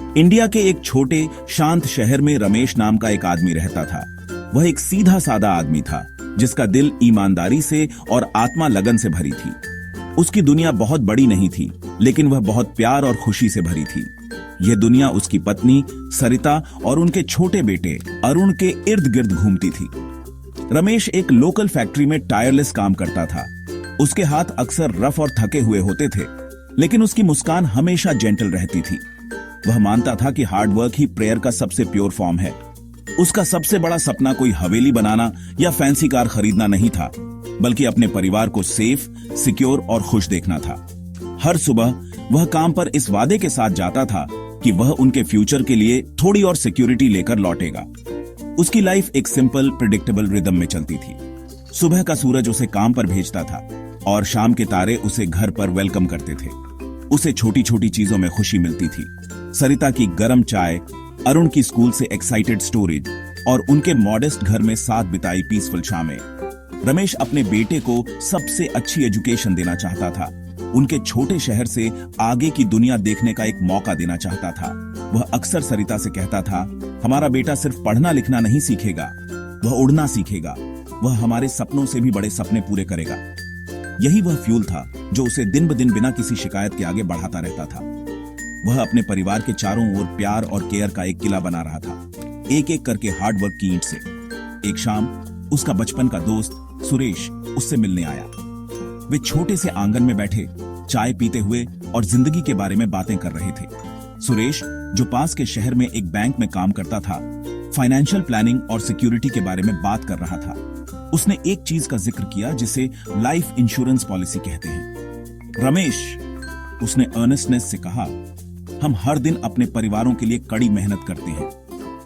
India के एक छोटे शांत शहर में रमेश नाम का एक आदमी रहता था। वह एक सीधा साधा आदमी था जिसका दिल ईमानदारी से और आत्मा लगन से भरी थी। उसकी दुनिया बहुत बड़ी नहीं थी, लेकिन वह बहुत प्यार और खुशी से भरी थी। यह दुनिया उसकी पत्नी सरिता और उनके छोटे बेटे अरुण के इर्द गिर्द घूमती थी। रमेश एक लोकल फैक्ट्री में टायरलेस काम करता था। उसके हाथ अक्सर रफ और थके हुए होते थे, लेकिन उसकी मुस्कान हमेशा जेंटल रहती थी। वह मानता था कि हार्ड वर्क ही प्रेयर का सबसे प्योर फॉर्म है। उसका सबसे बड़ा सपना कोई हवेली बनाना या फैंसी कार खरीदना नहीं था, बल्कि अपने परिवार को सेफ, सिक्योर और खुश देखना था। हर सुबह वह काम पर इस वादे के साथ जाता था कि वह उनके फ्यूचर के लिए थोड़ी और सिक्योरिटी लेकर लौटेगा। उसकी लाइफ एक सिंपल, प्रिडिक्टेबल रिदम में चलती थी। सुबह का सूरज उसे काम पर भेजता था और शाम के तारे उसे घर पर वेलकम करते थे। उसे छोटी छोटी चीजों में खुशी मिलती थी। सरिता की गर्म चाय, अरुण की स्कूल से एक्साइटेड स्टोरीज और उनके मॉडेस्ट घर में साथ बिताई पीसफुल शामें। रमेश अपने बेटे को सबसे अच्छी एजुकेशन देना चाहता था। उनके छोटे शहर से आगे की दुनिया देखने का एक मौका देना चाहता था। वह अक्सर सरिता से कहता था, हमारा बेटा सिर्फ पढ़ना लिखना नहीं सीखेगा, वह उड़ना सीखेगा। वह हमारे सपनों से भी बड़े सपने पूरे करेगा। यही वह फ्यूल था जो उसे दिन ब दिन बिना किसी शिकायत के आगे बढ़ाता रहता था। वह अपने परिवार के चारों ओर प्यार और केयर का एक किला बना रहा था, एक एक करके हार्डवर्क की ईंट से। एक शाम उसका बचपन का दोस्त सुरेश उससे मिलने आया। वे छोटे से आंगन में बैठे चाय पीते हुए और जिंदगी के बारे में बातें कर रहे थे। सुरेश, जो पास के शहर में एक बैंक में काम करता था, फाइनेंशियल प्लानिंग और सिक्योरिटी के बारे में बात कर रहा था। उसने एक चीज का जिक्र किया जिसे लाइफ इंश्योरेंस पॉलिसी कहते हैं। रमेश, उसने अर्नेस्टनेस से कहा, हम हर दिन अपने परिवारों के लिए कड़ी मेहनत करते हैं,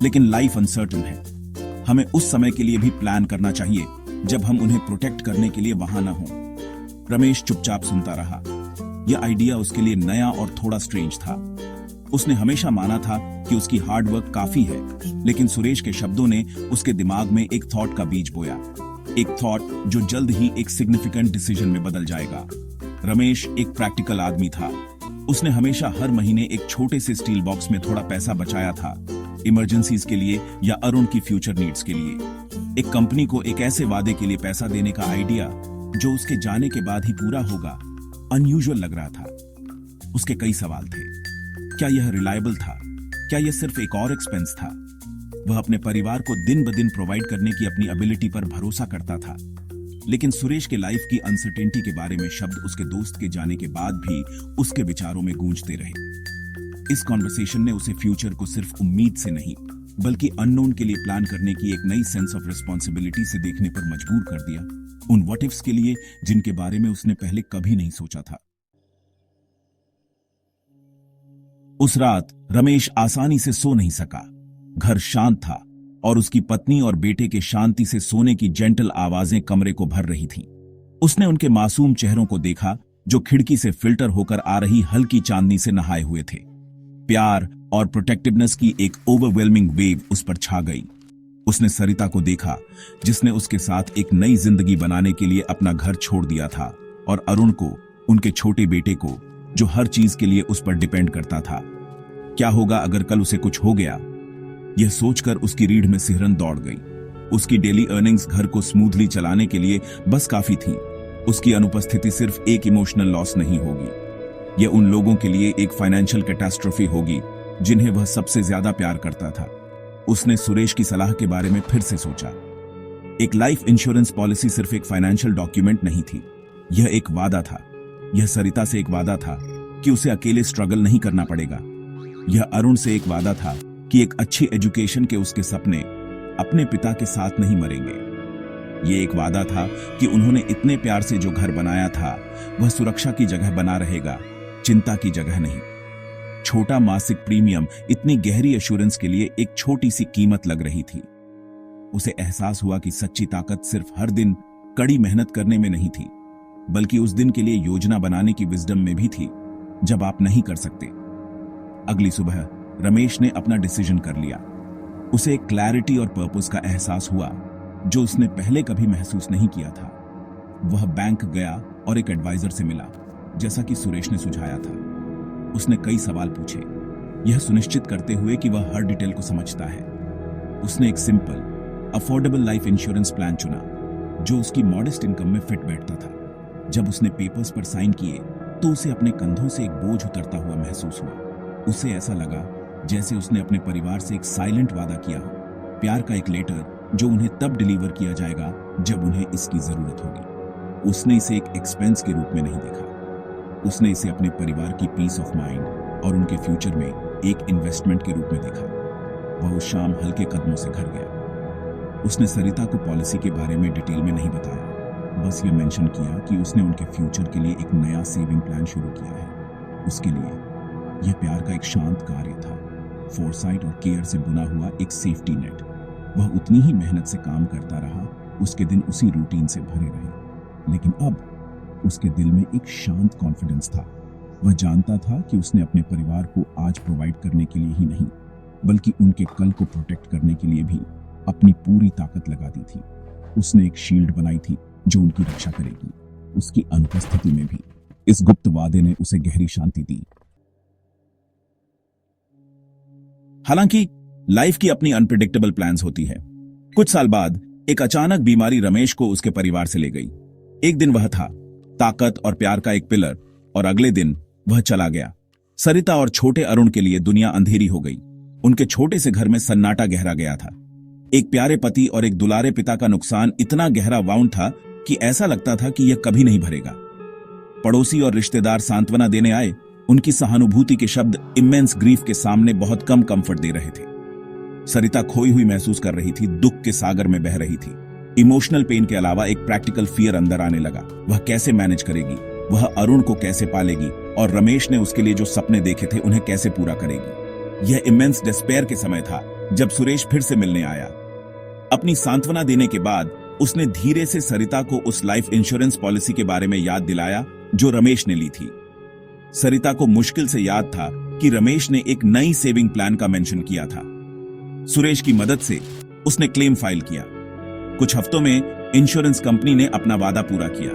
लेकिन लाइफ अनसर्टन है। हमें उस समय के लिए भी प्लान करना चाहिए जब हम उन्हें प्रोटेक्ट करने के लिए वहां न हों। रमेश चुपचाप सुनता रहा। यह आइडिया उसके लिए नया और थोड़ा स्ट्रेंज था। उसने हमेशा माना था कि उसकी हार्ड वर्क काफी है, लेकिन सुरेश के शब्दों ने उसके दिमाग में एक थॉट का बीज बोया, एक थॉट जो जल्द ही एक सिग्निफिकेंट डिसीजन में बदल जाएगा। रमेश एक प्रैक्टिकल आदमी था। उसने हमेशा हर महीने एक छोटे से स्टील बॉक्स में थोड़ा पैसा बचाया था, इमरजेंसीज के लिए या अरुण की फ्यूचर नीड्स के लिए। एक कंपनी को एक ऐसे वादे के लिए पैसा देने का आइडिया जो उसके जाने के बाद ही पूरा होगा, अनयूजुअल लग रहा था। उसके कई सवाल थे। क्या यह रिलायबल था? क्या यह सिर्फ एक और एक्सपेंस था? वह अपने परिवार को दिन ब दिन प्रोवाइड करने की अपनी एबिलिटी पर भरोसा करता था, लेकिन सुरेश के लाइफ की अनसर्टेनिटी के बारे में शब्द उसके दोस्त के जाने के बाद भी उसके विचारों में गूंजते रहे। इस कॉन्वर्सेशन ने उसे फ्यूचर को सिर्फ उम्मीद से नहीं, बल्कि अननोन के लिए प्लान करने की एक नई सेंस ऑफ रिस्पॉन्सिबिलिटी से देखने पर मजबूर कर दिया, उन व्हाट इफ्स के लिए जिनके बारे में उसने पहले कभी नहीं सोचा था। उस रात रमेश आसानी से सो नहीं सका। घर शांत था और उसकी पत्नी और बेटे के शांति से सोने की जेंटल आवाजें कमरे को भर रही थीं। उसने उनके मासूम चेहरों को देखा जो खिड़की से फिल्टर होकर आ रही हल्की चांदनी से नहाए हुए थे। प्यार और प्रोटेक्टिवनेस की एक ओवरवेलमिंग वेव उस पर छा गई। उसने सरिता को देखा, जिसने उसके साथ एक नई जिंदगी बनाने के लिए अपना घर छोड़ दिया था, और अरुण को, उनके छोटे बेटे को, जो हर चीज के लिए उस पर डिपेंड करता था। क्या होगा अगर कल उसे कुछ हो गया? यह सोचकर उसकी रीढ़ में सिहरन दौड़ गई। उसकी डेली अर्निंग्स घर को स्मूथली चलाने के लिए बस काफी थी। उसकी अनुपस्थिति सिर्फ एक इमोशनल लॉस नहीं होगी, यह उन लोगों के लिए एक फाइनेंशियल कैटास्ट्रोफी होगी जिन्हें वह सबसे ज्यादा प्यार करता था। उसने सुरेश की सलाह के बारे में फिर से सोचा। एक लाइफ इंश्योरेंस पॉलिसी सिर्फ एक फाइनेंशियल डॉक्यूमेंट नहीं थी, यह एक वादा था। यह सरिता से एक वादा था कि उसे अकेले स्ट्रगल नहीं करना पड़ेगा। यह अरुण से एक वादा था कि एक अच्छी एजुकेशन के उसके सपने अपने पिता के साथ नहीं मरेंगे। यह एक वादा था कि उन्होंने इतने प्यार से जो घर बनाया था वह सुरक्षा की जगह बना रहेगा, चिंता की जगह नहीं। छोटा मासिक प्रीमियम इतनी गहरी एश्योरेंस के लिए एक छोटी सी कीमत लग रही थी। उसे एहसास हुआ कि सच्ची ताकत सिर्फ हर दिन कड़ी मेहनत करने में नहीं थी, बल्कि उस दिन के लिए योजना बनाने की विजडम में भी थी जब आप नहीं कर सकते। अगली सुबह रमेश ने अपना डिसीजन कर लिया। उसे एक क्लैरिटी और पर्पस का एहसास हुआ जो उसने पहले कभी महसूस नहीं किया था। वह बैंक गया और एक एडवाइजर से मिला, जैसा कि सुरेश ने सुझाया था। उसने कई सवाल पूछे, यह सुनिश्चित करते हुए कि वह हर डिटेल को समझता है। उसने एक simple, affordable life insurance plan चुना जो उसकी मॉडेस्ट इनकम में फिट बैठता था। जब उसने पेपर्स पर साइन किए तो उसे अपने कंधों से एक बोझ उतरता हुआ महसूस हुआ। उसे ऐसा लगा जैसे उसने अपने परिवार से एक साइलेंट वादा किया हो, प्यार का एक लेटर जो उन्हें तब डिलीवर किया जाएगा जब उन्हें इसकी जरूरत होगी। उसने इसे एक एक्सपेंस के रूप में नहीं देखा, उसने इसे अपने परिवार की पीस ऑफ माइंड और उनके फ्यूचर में एक इन्वेस्टमेंट के रूप में देखा। वह उस शाम हल्के कदमों से घर गया। उसने सरिता को पॉलिसी के बारे में डिटेल में नहीं बताया, बस ये मेंशन किया कि उसने उनके फ्यूचर के लिए एक नया सेविंग प्लान शुरू किया है। उसके लिए यह प्यार का एक शांत कार्य था, फोरसाइट और केयर से बुना हुआ एक सेफ्टी नेट। वह उतनी ही मेहनत से काम करता रहा, उसके दिन उसी रूटीन से भरे रहे, लेकिन अब उसके दिल में एक शांत कॉन्फिडेंस था। वह जानता था कि उसने अपने परिवार को आज प्रोवाइड करने के लिए ही नहीं, बल्कि उनके कल को प्रोटेक्ट करने के लिए भी अपनी पूरी ताकत लगा दी थी। उसने एक शील्ड बनाई थी जो उनकी रक्षा करेगी। उसकी अनुपस्थिति में भी इस गुप्त वादे ने उसे गहरी शांति दी। हालांकि लाइफ की अपनी अनप्रिडिक्टेबल प्लान्स होती है। कुछ साल बाद एक अचानक बीमारी रमेश को उसके परिवार से ले गई। एक दिन वह था ताकत और प्यार का एक पिलर, और अगले दिन वह चला गया। सरिता और छोटे अरुण के लिए दुनिया अंधेरी हो गई। उनके छोटे से घर में सन्नाटा गहरा गया था। एक प्यारे पति और एक दुलारे पिता का नुकसान इतना गहरा वाउंड था कि ऐसा लगता था कि यह कभी नहीं भरेगा। पड़ोसी और रिश्तेदार सांत्वना देने आए। उनकी सहानुभूति के शब्द इमेंस ग्रीफ के सामने बहुत कम कंफर्ट दे रहे थे। सरिता खोई हुई महसूस कर रही थी, दुख के सागर में बह रही थी। इमोशनल पेन के अलावा एक प्रैक्टिकल फियर अंदर आने लगा। वह कैसे मैनेज करेगी, वह अरुण को कैसे पालेगी, और रमेश ने उसके लिए जो सपने देखे थे उन्हें कैसे पूरा करेगी। यह इमेंस डिस्पेयर के समय था जब सुरेश फिर से मिलने आया। अपनी सांत्वना देने के बाद उसने धीरे से सरिता को उस लाइफ इंश्योरेंस पॉलिसी के बारे में याद दिलाया जो रमेश ने ली थी। सरिता को मुश्किल से याद था कि रमेश ने एक नई सेविंग प्लान का मेंशन किया था। सुरेश की मदद से उसने क्लेम फाइल किया। कुछ हफ्तों में इंश्योरेंस कंपनी ने अपना वादा पूरा किया।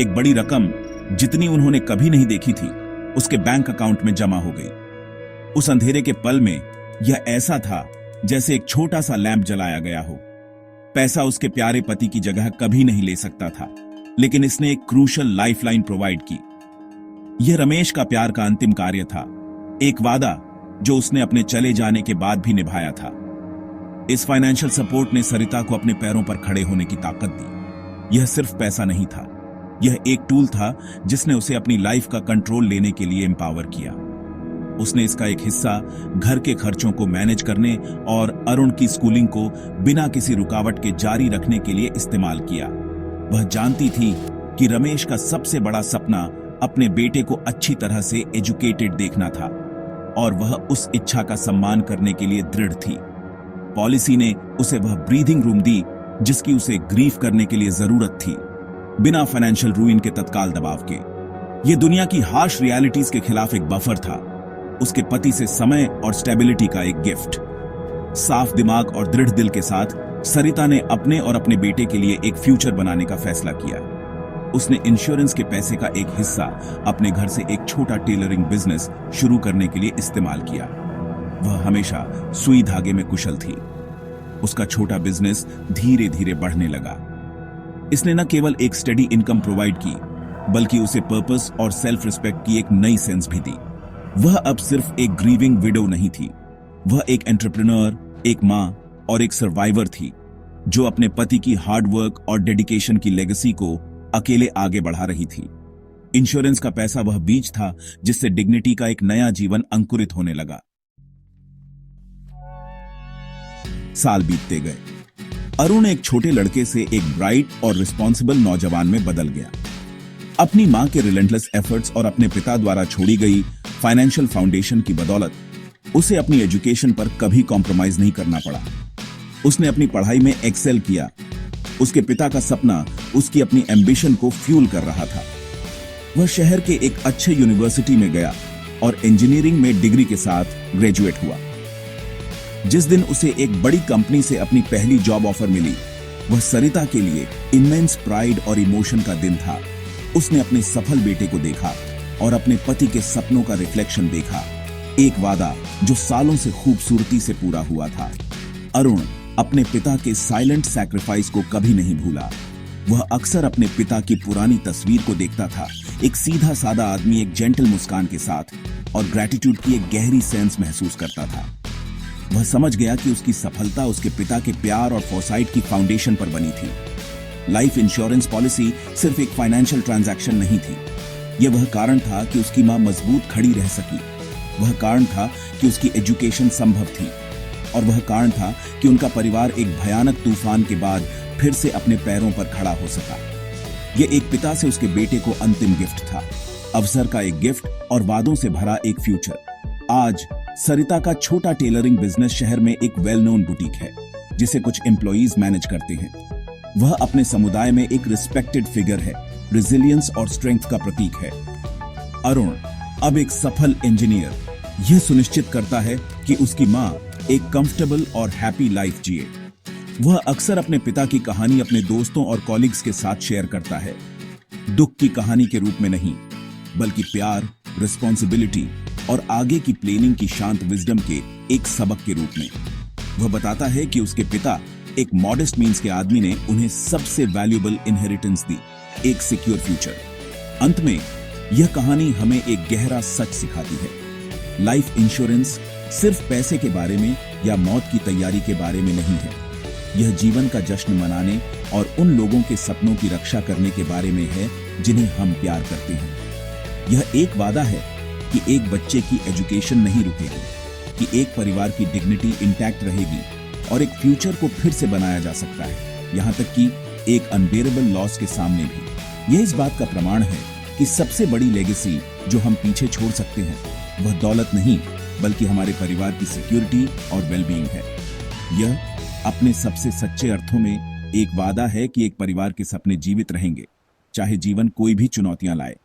एक बड़ी रकम जितनी उन्होंने कभी नहीं देखी थी उसके बैंक अकाउंट में जमा हो गई। उस अंधेरे के पल में यह ऐसा था जैसे एक छोटा सा लैंप जलाया गया हो। पैसा उसके प्यारे पति की जगह कभी नहीं ले सकता था, लेकिन इसने एक क्रूशल लाइफलाइन प्रोवाइड की। यह रमेश का प्यार का अंतिम कार्य था, एक वादा जो उसने अपने चले जाने के बाद भी निभाया था। इस फाइनेंशियल सपोर्ट ने सरिता को अपने पैरों पर खड़े होने की ताकत दी। यह सिर्फ पैसा नहीं था, यह एक टूल था जिसने उसे अपनी लाइफ का कंट्रोल लेने के लिए एम्पावर किया। उसने इसका एक हिस्सा घर के खर्चों को मैनेज करने और अरुण की स्कूलिंग को बिना किसी रुकावट के जारी रखने के लिए इस्तेमाल किया। वह जानती थी कि रमेश का सबसे बड़ा सपना अपने बेटे को अच्छी तरह से एजुकेटेड देखना था, और वह उस इच्छा का सम्मान करने के लिए दृढ़ थी। पॉलिसी ने उसे वह ब्रीदिंग रूम दी जिसकी उसे ग्रीफ करने के लिए जरूरत थी, बिना फाइनेंशियल रूइन के तत्काल दबाव के। यह दुनिया की हार्श रियलिटीज के खिलाफ एक बफर था, उसके पति से समय और स्टेबिलिटी का एक गिफ्ट। साफ दिमाग और दृढ़ दिल के साथ सरिता ने अपने और अपने बेटे के लिए एक फ्यूचर बनाने का फैसला किया। उसने इंश्योरेंस के पैसे का एक हिस्सा अपने घर से एक छोटा टेलरिंग बिजनेस शुरू करने के लिए इस्तेमाल किया। वह हमेशा सुई धागे में कुशल थी। उसका छोटा बिजनेस धीरे धीरे बढ़ने लगा। इसने न केवल एक स्टेडी इनकम प्रोवाइड की, बल्कि उसे पर्पस और सेल्फ रिस्पेक्ट की एक नई सेंस भी दी। वह अब सिर्फ एक ग्रीविंग विडो नहीं थी, वह एक एंटरप्रेन्योर, एक मां और एक सर्वाइवर थी जो अपने पति की हार्ड वर्क और डेडिकेशन की लेगेसी को अकेले आगे बढ़ा रही थी। इंश्योरेंस का पैसा वह बीज था जिससे डिग्निटी का एक नया जीवन अंकुरित होने लगा। साल बीतते गए। अरुण एक छोटे लड़के से एक ब्राइट और रिस्पॉन्सिबल नौजवान में बदल गया। अपनी मां के रिलेंटलेस एफर्ट्स और अपने पिता द्वारा छोड़ी गई फाइनेंशियल फाउंडेशन की बदौलत उसे अपनी एजुकेशन पर कभी कॉम्प्रोमाइज नहीं करना पड़ा। उसने अपनी पढ़ाई में एक्सेल किया। उसके पिता का सपना उसकी अपनी एम्बिशन को फ्यूल कर रहा था। वह शहर के एक अच्छे यूनिवर्सिटी में गया और इंजीनियरिंग में डिग्री के साथ ग्रेजुएट हुआ। जिस दिन उसे एक बड़ी कंपनी से अपनी पहली जॉब ऑफर मिली, वह सरिता के लिए इमेंस प्राइड और इमोशन का दिन था। उसने अपने सफल बेटे को देखा और अपने पति के सपनों का रिफ्लेक्शन देखा। एक वादा जो सालों से खूबसूरती से पूरा हुआ था। अरुण अपने पिता के साइलेंट सैक्रिफाइस को कभी नहीं भूला। वह अक्सर अपने पिता की पुरानी तस्वीर को देखता था, एक सीधा सादा आदमी एक जेंटल मुस्कान के साथ, और ग्रैटिट्यूड की एक गहरी सेंस महसूस करता था। वह समझ गया कि उसकी सफलता उसके पिता के प्यार और फोरसाइट की फाउंडेशन पर बनी थी। लाइफ इंश्योरेंस पॉलिसी सिर्फ एक फाइनेंशियल ट्रांजैक्शन नहीं थी। यह वह कारण था कि उसकी मां मजबूत खड़ी रह सकी। वह कारण था कि उसकी एजुकेशन संभव थी। और वह कारण था कि उनका परिवार एक भयानक तूफान के बाद फिर से अपने पैरों पर खड़ा हो सका। यह एक पिता से उसके बेटे को अंतिम गिफ्ट था, अवसर का एक गिफ्ट और वादों से भरा एक फ्यूचर। आज सरिता का छोटा टेलरिंग बिजनेस शहर में एक वेल नोन बुटीक है, जिसे कुछ एम्प्लॉइज मैनेज करते हैं। वह अपने समुदाय में एक रिस्पेक्टेड फिगर है, रिजिलियंस और स्ट्रेंथ का प्रतीक है। अरुण अब एक सफल इंजीनियर यह सुनिश्चित करता है कि उसकी मां एक कंफर्टेबल और हैप्पी लाइफ जिए। वह अक्सर अपने पिता की कहानी अपने दोस्तों और कॉलीग्स के साथ शेयर करता है, दुख की कहानी के रूप में नहीं, बल्कि प्यार, रिस्पॉन्सिबिलिटी और आगे की प्लानिंग की शांत विजडम के एक सबक के रूप में। वह बताता है कि उसके पिता एक मॉडेस्ट मीन्स के आदमी ने उन्हें सबसे वैल्यूएबल इनहेरिटेंस दी, एक सिक्योर फ्यूचर। अंत में यह कहानी हमें एक गहरा सच सिखाती है। लाइफ इंश्योरेंस सिर्फ पैसे के बारे में या मौत की तैयारी के बारे में नहीं है। यह जीवन का जश्न मनाने और उन लोगों के सपनों की रक्षा करने के बारे में है जिन्हें हम प्यार करते हैं। यह एक वादा है कि एक बच्चे की एजुकेशन नहीं रुकेगी, कि एक परिवार की डिग्निटी इंटैक्ट रहेगी और एक फ्यूचर को फिर से बनाया जा सकता है, यहाँ तक कि एक अनबेरेबल लॉस के सामने भी। यह इस बात का प्रमाण है कि सबसे बड़ी लेगेसी जो हम पीछे छोड़ सकते हैं वह दौलत नहीं, बल्कि हमारे परिवार की सिक्योरिटी और वेलबीइंग है। यह अपने सबसे सच्चे अर्थों में एक वादा है कि एक परिवार के सपने जीवित रहेंगे, चाहे जीवन कोई भी चुनौतियां लाए।